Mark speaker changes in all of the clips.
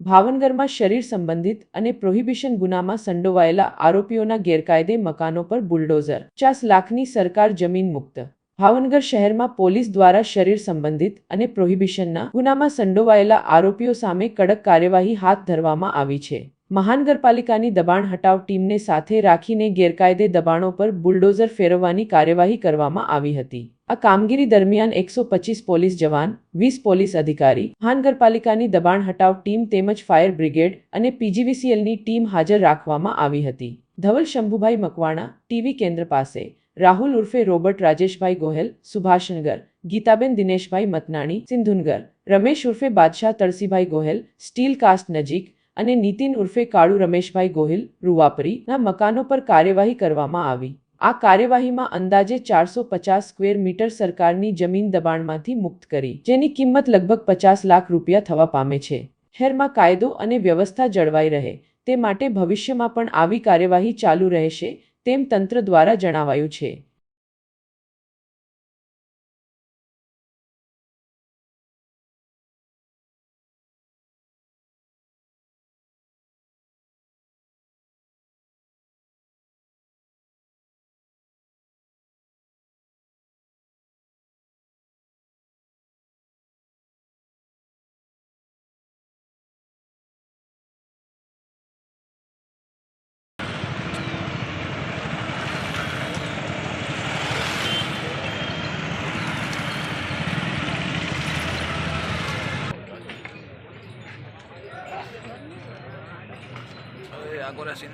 Speaker 1: ભાવનગરમાં શરીર સંબંધિત અને પ્રોહિબિશન ગુનામાં સંડોવાયેલા આરોપીઓના ગેરકાયદે મકાનો પર બુલડોઝર, 50 લાખની સરકાર જમીન મુક્ત। ભાવનગર શહેરમાં પોલીસ દ્વારા શરીર સંબંધિત અને પ્રોહિબિશનના ગુનામાં સંડોવાયેલા આરોપીઓ સામે કડક કાર્યવાહી હાથ ધરવામાં આવી છે। મહાનગરપાલિકાની દબાણ હટાવ ટીમને સાથે રાખીને ગેરકાયદે દબાણો પર બુલડોઝર ફેરવવાની કાર્યવાહી કરવામાં આવી હતી। આ કામગીરી દરમિયાન 125 પોલીસ જવાન, 20 પોલીસ અધિકારી, મહાનગરપાલિકાની દબાણ હટાવ ટીમ તેમજ ફાયર બ્રિગેડ અને પીજીવીસીએલની ટીમ હાજર રાખવામાં આવી હતી। ધવલ શંભુભાઈ મકવાણા, ટીવી કેન્દ્ર પાસે, રાહુલ ઉર્ફે રોબર્ટ રાજેશભાઈ ગોહેલ, સુભાષનગર, ગીતાબેન દિનેશભાઈ મતનાણી, સિંધુનગર, રમેશ ઉર્ફે બાદશાહ તળસીભાઈ ગોહેલ, સ્ટીલ કાસ્ટ નજીક અને નીતિન ઉર્ફે કાળુ રમેશભાઈ ગોહિલ, રૂવાપરીના મકાનો પર કાર્યવાહી કરવામાં આવી। આ કાર્યવાહીમાં અંદાજે 450 સ્ક્વેર મીટર સરકારની જમીન દબાણમાંથી મુક્ત કરી, જેની કિંમત લગભગ 50 લાખ રૂપિયા થવા પામે છે। શહેરમાં કાયદો અને વ્યવસ્થા જળવાઈ રહે તે માટે ભવિષ્યમાં પણ આવી કાર્યવાહી ચાલુ રહેશે તેમ તંત્ર દ્વારા જણાવાયું છે।
Speaker 2: Agora sim.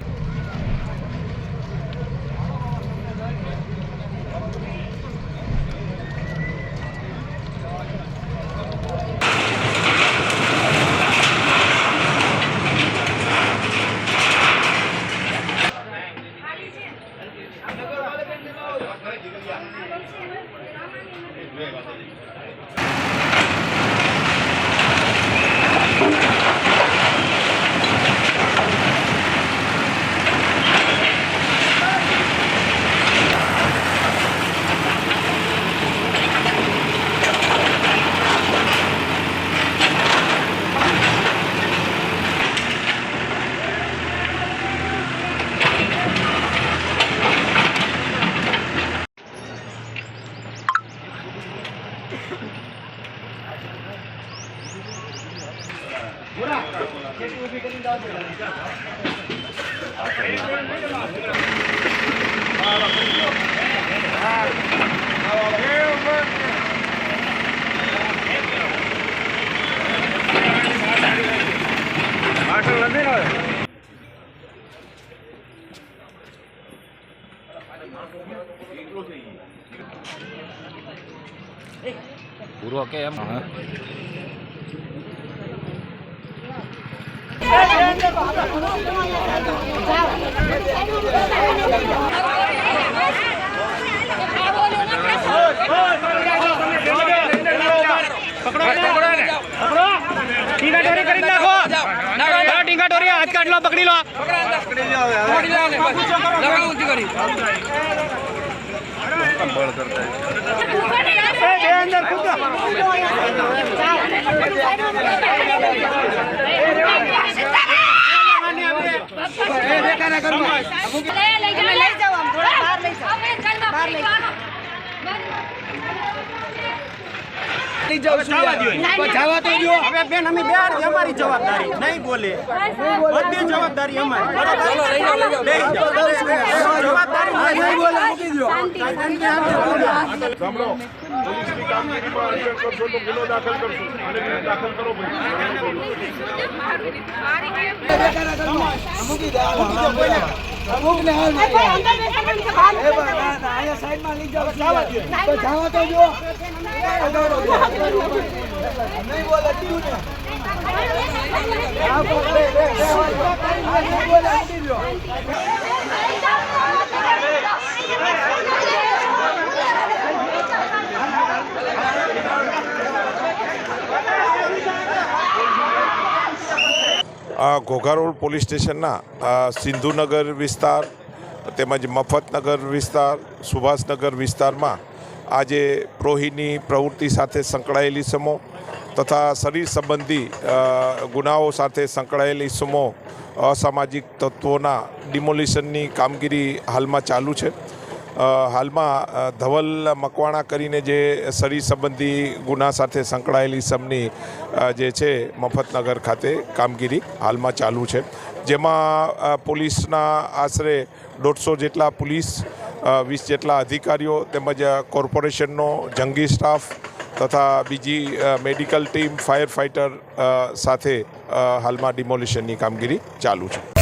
Speaker 3: પૂરો કે એમ પકડી લો
Speaker 4: જવા તો દો। હવે બેન અમે બે અમારી જવાબદારી નહીં બોલે, બધી જવાબદારી અમારી જવાબદારી નહીં બોલે મૂકી દો।
Speaker 5: સાંભળો, પોલીસની કામગીરીમાં અડચણ કરશો તો ગુનો દાખલ કરશો અને દાખલ કરો
Speaker 4: મૂકી દો અમુક ને હાલ સાઈડમાં લઈ જાઓ, જવા તો દો નહીં બોલે ટીયું
Speaker 5: ઘોઘારોડ પોલીસ સ્ટેશનના સિંધુનગર વિસ્તાર તેમજ મફતનગર વિસ્તાર, સુભાષનગર વિસ્તારમાં આજે પ્રોહીની પ્રવૃત્તિ સાથે સંકળાયેલી સમો તથા શરીર સંબંધી ગુનાઓ સાથે સંકળાયેલ ઇસમો અસામાજિક તત્વોના ડિમોલિશનની કામગીરી હાલમાં ચાલુ છે. હાલમાં ધવલ મકવાણા કરીને જે શરીર સંબંધી ગુના સાથે સંકળાયેલ ઇસમની જે છે મફતનગર ખાતે કામગીરી હાલમાં ચાલુ છે, જેમાં પોલીસના આશરે 150 જેટલા પોલીસ, 20 જેટલા અધિકારીઓ તેમજ કોર્પોરેશનનો જંગી સ્ટાફ તથા બીજી મેડિકલ ટીમ, ફાયર ફાઇટર સાથે હાલમાં ડિમોલિશનની કામગીરી ચાલુ છે.